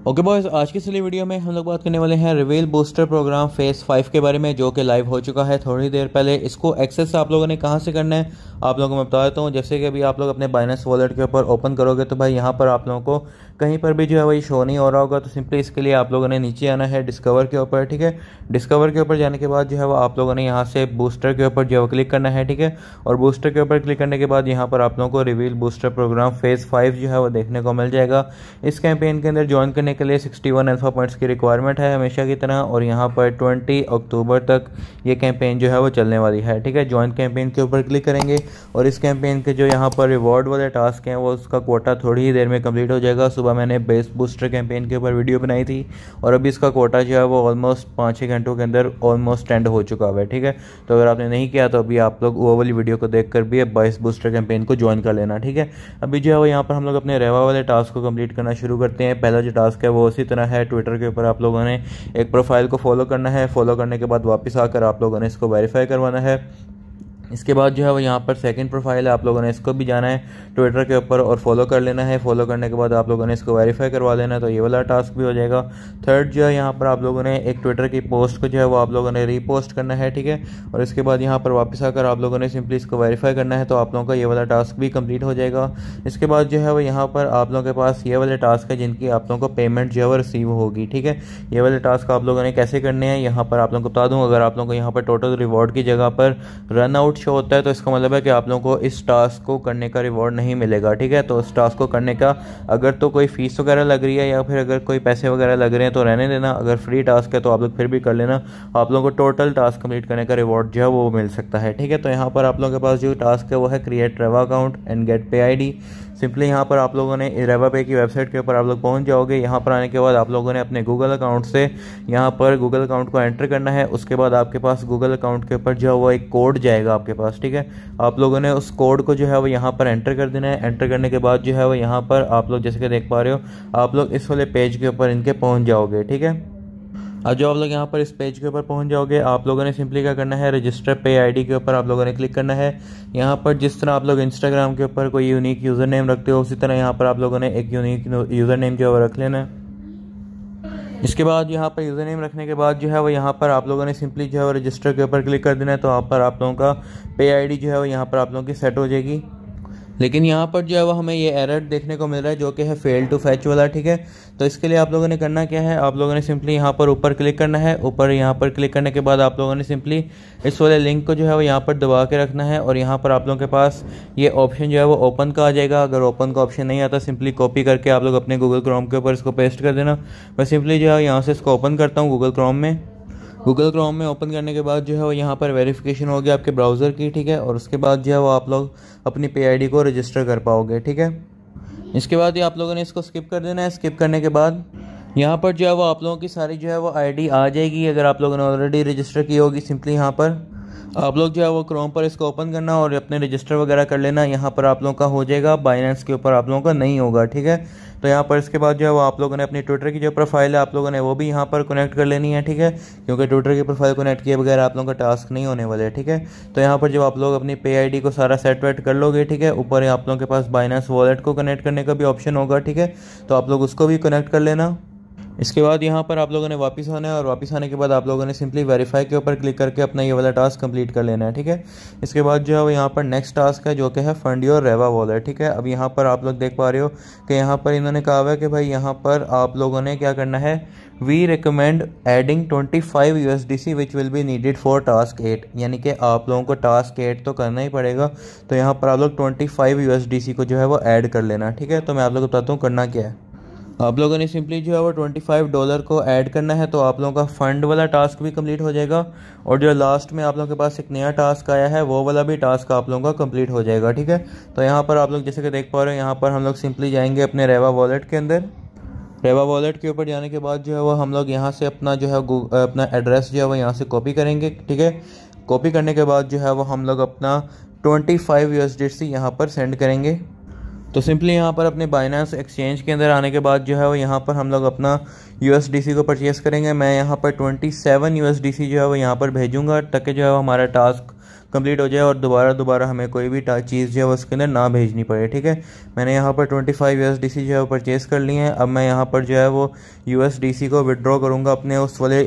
Okay boys, आज की इस वीडियो में हम लोग बात करने वाले हैं रिवील बूस्टर प्रोग्राम फेज 5 के बारे में, जो कि लाइव हो चुका है थोड़ी देर पहले। इसको एक्सेस आप लोगों ने कहां से करना है आप लोगों को मैं बता देता हूं। जैसे कि अभी आप लोग अपने बाइनेंस वॉलेट के ऊपर ओपन करोगे तो भाई यहां पर आप लोगों को कहीं पर भी जो है वही शो नहीं हो रहा होगा। तो सिंपली इसके लिए आप लोगों ने नीचे आना है डिस्कवर के ऊपर, ठीक है। डिस्कवर के ऊपर जाने के बाद जो है वो आप लोगों ने यहाँ से बूस्टर के ऊपर जो है वो क्लिक करना है, ठीक है। और बूस्टर के ऊपर क्लिक करने के बाद यहाँ पर आप लोगों को रिवील बूस्टर प्रोग्राम फेज 5 जो है वो देखने को मिल जाएगा। इस कैंपेन के अंदर ज्वाइन करने के लिए 61 अल्फा पॉइंट्स की रिक्वायरमेंट है हमेशा की तरह, और यहाँ पर 20 अक्टूबर तक ये कैंपेन जो है वो चलने वाली है, ठीक है। ज्वाइन कैंपेन के ऊपर क्लिक करेंगे और इस कैंपेन के जो यहाँ पर रिवॉर्ड वाले टास्क हैं वो उसका कोटा थोड़ी ही देर में कंप्लीट हो जाएगा। सुबह मैंने बेस बूस्टर कैंपेन के ऊपर वीडियो बनाई थी और अभी इसका कोटा जो है वो ऑलमोस्ट 5-6 घंटों के अंदर ऑलमोस्ट एंड हो चुका है, ठीक है। तो अगर आपने नहीं किया तो अभी आप लोग वो वाली वीडियो को देख कर भी बेस बूस्टर कैंपेन को ज्वाइन कर लेना, ठीक है। अभी जो है वो यहाँ पर हम लोग अपने रेवा वाले टास्क को कंप्लीट करना शुरू करते हैं। पहला जो टास्क है वो उसी तरह है, ट्विटर के ऊपर आप लोगों ने एक प्रोफाइल को फॉलो करना है। फॉलो करने के बाद वापस आकर आप लोगों ने इसको वेरीफाई करवाना है। इसके बाद जो है वो यहाँ पर सेकंड प्रोफाइल है, आप लोगों ने इसको भी जाना है ट्विटर के ऊपर और फॉलो कर लेना है। फॉलो करने के बाद आप लोगों ने इसको वेरीफाई करवा लेना है, तो ये वाला टास्क भी हो जाएगा। थर्ड जो है यहाँ पर आप लोगों ने एक ट्विटर की पोस्ट को जो है वो आप लोगों ने रीपोस्ट करना है, ठीक है। और इसके बाद यहाँ पर वापस आकर आप लोगों ने सिंपली इसको वेरीफाई करना है, तो आप लोगों का ये वाला टास्क भी कंप्लीट हो जाएगा। इसके बाद जो है वो यहाँ पर आप लोगों के पास ये वाले टास्क है जिनकी आप लोगों को पेमेंट जो है वो रिसीव होगी, ठीक है। ये वाले टास्क आप लोगों ने कैसे करने हैं यहाँ पर आप लोगों को बता दूँ। अगर आप लोगों को यहाँ पर टोटल रिवॉर्ड की जगह पर रन आउट शो होता है तो इसका मतलब है कि आप लोगों को इस टास्क को करने का रिवॉर्ड नहीं मिलेगा, ठीक है। तो इस टास्क को करने का अगर तो कोई फीस वगैरह लग रही है या फिर अगर कोई पैसे वगैरह लग रहे हैं तो रहने देना। अगर फ्री टास्क है तो आप लोग फिर भी कर लेना, आप लोगों को टोटल टास्क कंप्लीट करने का रिवॉर्ड जो है वो मिल सकता है, ठीक है। तो यहाँ पर आप लोगों के पास जो टास्क है वो है create Reva account and get pay ID. Simply यहाँ पर आप लोगों ने रेवा पे की वेबसाइट के ऊपर आप लोग पहुँच जाओगे। यहाँ पर आने के बाद आप लोगों ने अपने गूगल अकाउंट से यहाँ पर गूगल अकाउंट को एंटर करना है। उसके बाद आपके पास गूगल अकाउंट के ऊपर जो है वो एक कोड जाएगा आपके पास, ठीक है। आप लोगों ने उस कोड को जो है वो यहाँ पर एंटर कर देना है। एंटर करने के बाद जो है वो यहाँ पर आप लोग जैसे कि देख पा रहे हो आप लोग इस वाले पेज के ऊपर इनके पहुँच जाओगे, ठीक है। आज जो आप लोग यहाँ पर इस पेज के ऊपर पहुँच जाओगे, आप लोगों ने सिंपली क्या करना है, रजिस्टर पे आईडी के ऊपर आप लोगों ने क्लिक करना है। यहाँ पर जिस तरह आप लोग इंस्टाग्राम के ऊपर कोई यूनिक यूज़र नेम रखते हो उसी तरह यहाँ पर आप लोगों ने एक यूनिक यूज़र नेम जो है रख लेना है। इसके बाद यहाँ पर यूज़र नेम रखने के बाद जो है वो यहाँ पर आप लोगों ने सिंपली जो है वो रजिस्टर के ऊपर क्लिक कर देना है। तो यहाँ पर आप लोगों का पे आईडी जो है वो यहाँ पर आप लोगों की सेट हो जाएगी। लेकिन यहाँ पर जो है वो हमें ये एरर देखने को मिल रहा है जो कि है फेल टू फैच वाला, ठीक है। तो इसके लिए आप लोगों ने करना क्या है, आप लोगों ने सिंपली यहाँ पर ऊपर क्लिक करना है। ऊपर यहाँ पर क्लिक करने के बाद आप लोगों ने सिंपली इस वाले लिंक को जो है वो यहाँ पर दबा के रखना है और यहाँ पर आप लोगों के पास ये ऑप्शन जो है वो ओपन का आ जाएगा। अगर ओपन का ऑप्शन नहीं आता सिंपली कॉपी करके आप लोग अपने गूगल क्रोम के ऊपर इसको पेस्ट कर देना। मैं सिंपली जो है यहाँ से इसको ओपन करता हूँ गूगल क्रोम में। गूगल क्रोम में ओपन करने के बाद जो है वो यहाँ पर वेरिफिकेशन हो गया आपके ब्राउज़र की, ठीक है। और उसके बाद जो है वो आप लोग अपनी पे आईडी को रजिस्टर कर पाओगे, ठीक है। इसके बाद ये आप लोगों ने इसको स्किप कर देना है। स्किप करने के बाद यहाँ पर जो है वो आप लोगों की सारी जो है वो आईडी आ जाएगी। अगर आप लोगों ने ऑलरेडी रजिस्टर की होगी सिंपली यहाँ पर आप लोग जो है वो क्रोम पर इसको ओपन करना और अपने रजिस्टर वगैरह कर लेना। यहाँ पर आप लोगों का हो जाएगा, बाइनेंस के ऊपर आप लोगों का नहीं होगा, ठीक है। तो यहाँ पर इसके बाद जो है वो आप लोगों ने अपनी ट्विटर की जो प्रोफाइल है आप लोगों ने वो भी यहाँ पर कनेक्ट कर लेनी है, ठीक है। क्योंकि ट्विटर की प्रोफाइल कनेक्ट किए बगैर आप लोगों का टास्क नहीं होने वाले, ठीक है। तो यहाँ पर जब आप लोग अपनी पे आईडी को सारा सेट वेट कर लोगे, ठीक है, ऊपर आप लोगों के पास बाइनेंस वॉलेट को कनेक्ट करने का भी ऑप्शन होगा, ठीक है। तो आप लोग उसको भी कनेक्ट कर लेना। इसके बाद यहाँ पर आप लोगों ने वापस आना है और वापस आने के बाद आप लोगों ने सिंपली वेरीफाई के ऊपर क्लिक करके अपना ये वाला टास्क कंप्लीट कर लेना है, ठीक है। इसके बाद जो है वो यहाँ पर नेक्स्ट टास्क है जो कि है फंड योर रेवा वॉलेट, ठीक है। अब यहाँ पर आप लोग देख पा रहे हो कि यहाँ पर इन्होंने कहा हुआ है कि भाई यहाँ पर आप लोगों ने क्या करना है, we recommend adding 25 USDC which will be needed for task 8, यानी कि आप लोगों को टास्क 8 तो करना ही पड़ेगा। तो यहाँ पर आप लोग 25 USDC को जो है वो ऐड कर लेना, ठीक है। तो मैं आप लोग को बताता हूँ करना क्या है। आप लोगों ने सिंपली जो है वो $25 को ऐड करना है, तो आप लोगों का फंड वाला टास्क भी कंप्लीट हो जाएगा। और जो लास्ट में आप लोगों के पास एक नया टास्क आया है वो वाला भी टास्क आप लोगों का कंप्लीट हो जाएगा, ठीक है। तो यहाँ पर आप लोग जैसे कि देख पा रहे हो यहाँ पर हम लोग सिंपली जाएंगे अपने रेवा वॉलेट के अंदर। रेवा वॉलेट के ऊपर जाने के बाद जो है वो हम लोग यहाँ से अपना जो है अपना एड्रेस जो है वो यहाँ से कॉपी करेंगे, ठीक है। कॉपी करने के बाद जो है वो हम लोग अपना 25 USDC यहाँ पर सेंड करेंगे। तो सिंपली यहाँ पर अपने बाइनेंस एक्सचेंज के अंदर आने के बाद जो है वो यहाँ पर हम लोग अपना USDC को परचेस करेंगे। मैं यहाँ पर 27 USDC जो है वो यहाँ पर भेजूँगा ताकि जो है वो हमारा टास्क कंप्लीट हो जाए और दोबारा हमें कोई भी चीज़ जो है उसके अंदर ना भेजनी पड़े। ठीक है, मैंने यहाँ पर 25 USDC जो है वो परचेज़ कर लिए हैं। अब मैं यहाँ पर जो है वो USDC को विड्रॉ करूँगा अपने उस वाले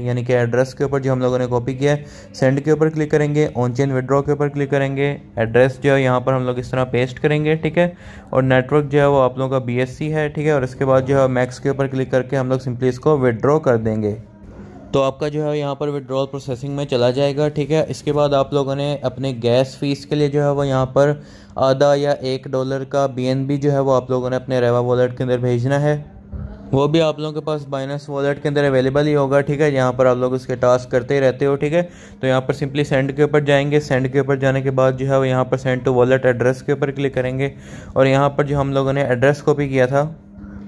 यानी कि एड्रेस के ऊपर जो हम लोगों ने कॉपी किया है। सेंड के ऊपर क्लिक करेंगे, ऑन चेन विड्रॉ के ऊपर क्लिक करेंगे, एड्रेस जो है यहाँ पर हम लोग इस तरह पेस्ट करेंगे। ठीक है, और नेटवर्क जो है वो आप लोगों का BSC है। ठीक है, और इसके बाद जो है मैक्स के ऊपर क्लिक करके हम लोग सिंपली इसको विड्रॉ कर देंगे, तो आपका जो है यहाँ पर विड्रॉल प्रोसेसिंग में चला जाएगा। ठीक है, इसके बाद आप लोगों ने अपने गैस फीस के लिए जो है वो यहाँ पर आधा या $1 का BNB जो है वो आप लोगों ने अपने रेवा वॉलेट के अंदर भेजना है। वो भी आप लोगों के पास बाइनेंस वॉलेट के अंदर अवेलेबल ही होगा। ठीक है, यहाँ पर आप लोग उसके टास्क करते ही रहते हो। ठीक है, तो यहाँ पर सिंपली सेंड के ऊपर जाएंगे। सेंड के ऊपर जाने के बाद जो है वो यहाँ पर सेंड टू वॉलेट एड्रेस के ऊपर क्लिक करेंगे और यहाँ पर जो हम लोगों ने एड्रेस कॉपी किया था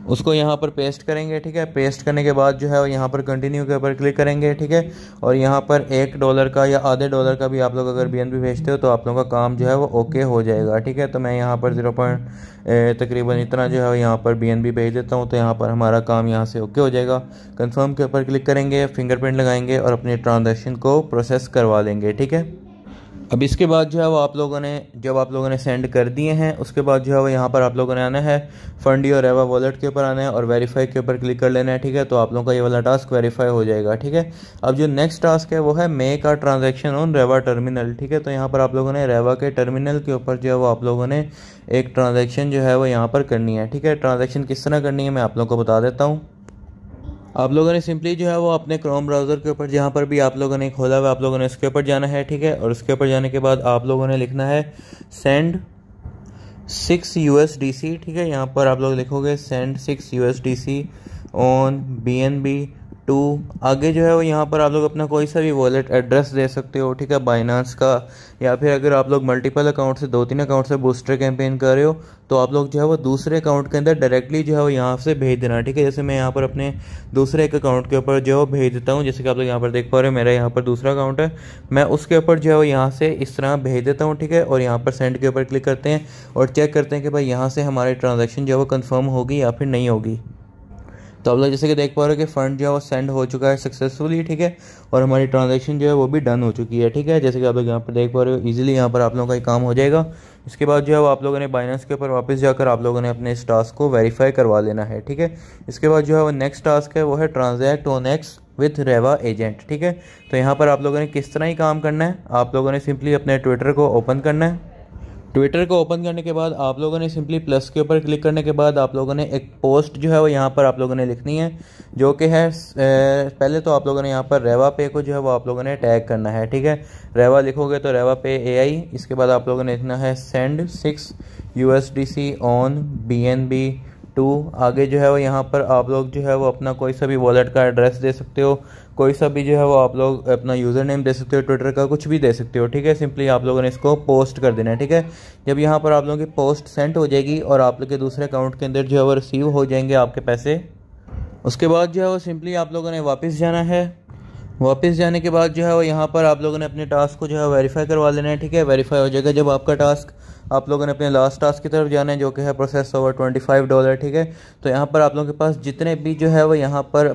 उसको यहाँ पर पेस्ट करेंगे। ठीक है, पेस्ट करने के बाद जो है यहाँ पर कंटिन्यू के ऊपर क्लिक करेंगे। ठीक है, और यहाँ पर $1 का या आधे डॉलर का भी आप लोग अगर BNB भेजते हो तो आप लोगों का काम जो है वो ओके हो जाएगा। ठीक है, तो मैं यहाँ पर तकरीबन इतना जो है यहाँ पर BNB भेज देता हूँ, तो यहाँ पर हमारा काम यहाँ से ओके हो जाएगा। कंफर्म के ऊपर क्लिक करेंगे, फिंगरप्रिंट लगाएंगे और अपने ट्रांजेक्शन को प्रोसेस करवा लेंगे। ठीक है, अब इसके बाद जो है वो आप लोगों ने जब आप लोगों ने सेंड कर दिए हैं उसके बाद जो है वो यहाँ पर आप लोगों ने आना है फंड योर रेवा वॉलेट के ऊपर आना है और वेरीफाई के ऊपर क्लिक कर लेना है। ठीक है, तो आप लोगों का ये वाला टास्क वेरीफाई हो जाएगा। ठीक है, अब जो नेक्स्ट टास्क है वो है make a transaction on Reva terminal. ठीक है, तो यहाँ पर आप लोगों ने रेवा के टर्मिनल के ऊपर जो है वो आप लोगों ने एक ट्रांजेक्शन जो है वो यहाँ पर करनी है। ठीक है, ट्रांजेक्शन किस तरह करनी है मैं आप लोगों को बता देता हूँ। आप लोगों ने सिंपली जो है वो अपने क्रोम ब्राउज़र के ऊपर जहाँ पर भी आप लोगों ने खोला हुआ आप लोगों ने उसके ऊपर जाना है। ठीक है, और उसके ऊपर जाने के बाद आप लोगों ने लिखना है सेंड 6 USDC। ठीक है, यहाँ पर आप लोग लिखोगे send 6 USDC on BNB to, आगे जो है वो यहाँ पर आप लोग अपना कोई सा भी वॉलेट एड्रेस दे सकते हो। ठीक है, बाइनांस का, या फिर अगर आप लोग मल्टीपल अकाउंट से 2-3 अकाउंट से बूस्टर कैंपेन कर रहे हो तो आप लोग जो है वो दूसरे अकाउंट के अंदर डायरेक्टली जो है वो यहाँ से भेज देना। ठीक है, जैसे मैं यहाँ पर अपने दूसरे एक अकाउंट के ऊपर जो है वो भेज देता हूँ, जैसे कि आप लोग यहाँ पर देख पा रहे हो मेरा यहाँ पर दूसरा अकाउंट है, मैं उसके ऊपर जो है वो यहाँ से इस तरह भेज देता हूँ। ठीक है, और यहाँ पर सेंड के ऊपर क्लिक करते हैं और चेक करते हैं कि भाई यहाँ से हमारी ट्रांजेक्शन जो है वो कन्फर्म होगी या फिर नहीं होगी। तो आप लोग जैसे कि देख पा रहे हो कि फ़ंड जो है वो सेंड हो चुका है सक्सेसफुली। ठीक है, और हमारी ट्रांजैक्शन जो है वो भी डन हो चुकी है। ठीक है, जैसे कि आप लोग यहाँ पर देख पा रहे हो इजीली यहाँ पर आप लोगों का ये काम हो जाएगा। इसके बाद जो है वो आप लोगों ने बाइनेंस के ऊपर वापस जाकर आप लोगों ने अपने इस टास्क को वेरीफाई करवा लेना है। ठीक है, इसके बाद जो है वो नेक्स्ट टास्क है वो है transact on X with Reva agent. ठीक है, तो यहाँ पर आप लोगों ने किस तरह ही काम करना है, आप लोगों ने सिंपली अपने ट्विटर को ओपन करना है। ट्विटर को ओपन करने के बाद आप लोगों ने सिंपली प्लस के ऊपर क्लिक करने के बाद आप लोगों ने एक पोस्ट जो है वो यहाँ पर आप लोगों ने लिखनी है, जो कि है पहले तो आप लोगों ने यहाँ पर रेवा पे को जो है वो आप लोगों ने टैग करना है। ठीक है, रेवा लिखोगे तो रेवा पे AI, इसके बाद आप लोगों ने लिखना है send 6 USDC on BNB to, आगे जो है वो यहाँ पर आप लोग जो है वो अपना कोई सा भी वॉलेट का एड्रेस दे सकते हो, कोई सा भी जो है वो आप लोग अपना यूज़र नेम दे सकते हो, ट्विटर का कुछ भी दे सकते हो। ठीक है, सिंपली आप लोगों ने इसको पोस्ट कर देना है। ठीक है, जब यहाँ पर आप लोगों की पोस्ट सेंड हो जाएगी और आप लोग के दूसरे अकाउंट के अंदर जो है वो रिसीव हो जाएंगे आपके पैसे, उसके बाद जो है वो सिंपली आप लोगों ने वापस जाना है। वापस जाने के बाद जो है वो यहाँ पर आप लोगों ने अपने टास्क को जो है वेरीफाई करवा लेना है। ठीक है, वेरीफाई हो जाएगा जब आपका टास्क, आप लोगों ने अपने लास्ट टास्क की तरफ जाना है जो कि है प्रोसेस ओवर $25। ठीक है, तो यहाँ पर आप लोगों के पास जितने भी जो है वो यहाँ पर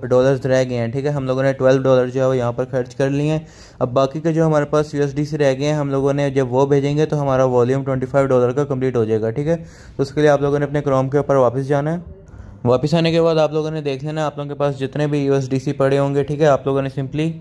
डॉलर्स रह गए हैं। ठीक है, हम लोगों ने $12 जो है वो यहाँ पर खर्च कर लिए हैं। अब बाकी के जो हमारे पास USDC रह गए हैं हम लोगों ने जब वो भेजेंगे तो हमारा वॉल्यूम $25 का कंप्लीट हो जाएगा। ठीक है, तो उसके लिए आप लोगों ने अपने क्रोम के ऊपर वापस जाना है। वापस आने के बाद आप लोगों ने देख लेना आप लोगों के पास जितने भी USDC पड़े होंगे। ठीक है, आप लोगों ने सिंपली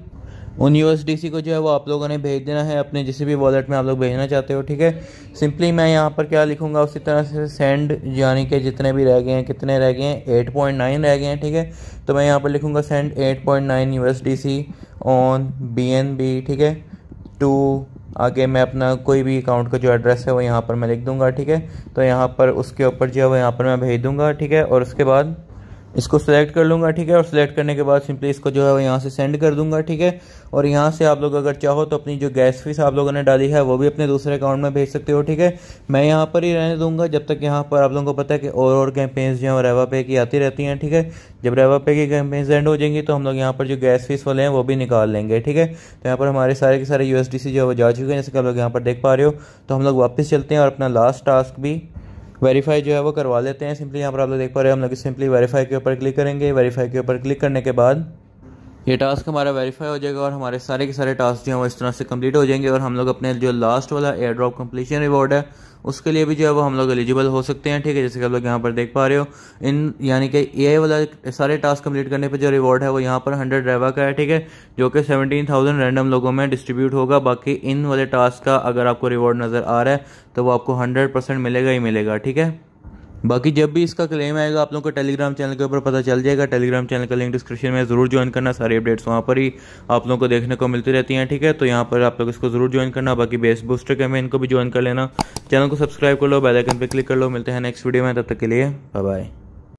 उन USDC को जो है वो आप लोगों ने भेज देना है अपने जिस भी वॉलेट में आप लोग भेजना चाहते हो। ठीक है, सिंपली मैं यहाँ पर क्या लिखूँगा उसी तरह से सेंड, यानी कि जितने भी रह गए हैं, कितने रह गए हैं, 8.9 रह गए हैं। ठीक है, तो मैं यहाँ पर लिखूँगा सेंड 8.9 USDC ऑन BNB। ठीक है, टू, आगे मैं अपना कोई भी अकाउंट का जो एड्रेस है वो यहाँ पर मैं लिख दूंगा। ठीक है, तो यहाँ पर उसके ऊपर जो है वो यहाँ पर मैं भेज दूंगा। ठीक है, और उसके बाद इसको सिलेक्ट कर लूँगा। ठीक है, और सिलेक्ट करने के बाद सिंपली इसको जो है वो यहाँ से सेंड कर दूंगा। ठीक है, और यहाँ से आप लोग अगर चाहो तो अपनी जो गैस फीस आप लोगों ने डाली है वो भी अपने दूसरे अकाउंट में भेज सकते हो। ठीक है, मैं यहाँ पर ही रहने दूंगा जब तक यहाँ पर आप लोगों को पता है कि और कैंपेन्स जो है रेवा पे की आती रहती हैं। ठीक है, जब रेवा पे की कैंपेन्स एंड हो जाएंगी तो हम लोग यहाँ पर जो गैस फीस वाले हैं वो भी निकाल लेंगे। ठीक है, तो यहाँ पर हमारे सारे के सारे USDC जो है वो जा चुके हैं जैसे कि आप लोग यहाँ पर देख पा रहे हो। तो हम लोग वापस चलते हैं और अपना लास्ट टास्क भी वेरीफाई जो है वो करवा लेते हैं। सिंपली यहाँ पर आप लोग देख पा रहे हैं हम लोग सिंपली वेरीफाई के ऊपर क्लिक करेंगे। वेरीफाई के ऊपर क्लिक करने के बाद ये टास्क हमारा वेरीफाई हो जाएगा और हमारे सारे के सारे टास्क जो हैं वो इस तरह से कंप्लीट हो जाएंगे और हम लोग अपने जो लास्ट वाला एयर ड्रॉप कंप्लीशन रिवॉर्ड है उसके लिए भी जो है वो हम लोग एलिजिबल हो सकते हैं। ठीक है, जैसे कि आप लोग यहाँ पर देख पा रहे हो, इन यानी कि एआई वाला सारे टास्क कंप्लीट करने पर जो रिवॉर्ड है वो यहाँ पर 100 रेवा का है। ठीक है, जो कि 17,000 रैंडम लोगों में डिस्ट्रीब्यूट होगा। बाकी इन वाले टास्क का अगर आपको रिवॉर्ड नज़र आ रहा है तो वो आपको 100% मिलेगा ही मिलेगा। ठीक है, बाकी जब भी इसका क्लेम आएगा आप लोगों को टेलीग्राम चैनल के ऊपर पता चल जाएगा। टेलीग्राम चैनल का लिंक डिस्क्रिप्शन में ज़रूर ज्वाइन करना, सारी अपडेट्स वहाँ पर ही आप लोगों को देखने को मिलती रहती हैं। ठीक है, तो यहाँ पर आप लोग इसको ज़रूर ज्वाइन करना। बाकी बेस बूस्टर कैंपेन को भी ज्वाइन कर लेना। चैनल को सब्सक्राइब कर लो, बेल आइकन पर क्लिक कर लो। मिलते हैं नेक्स्ट वीडियो में, तब तक के लिए बाय बाय।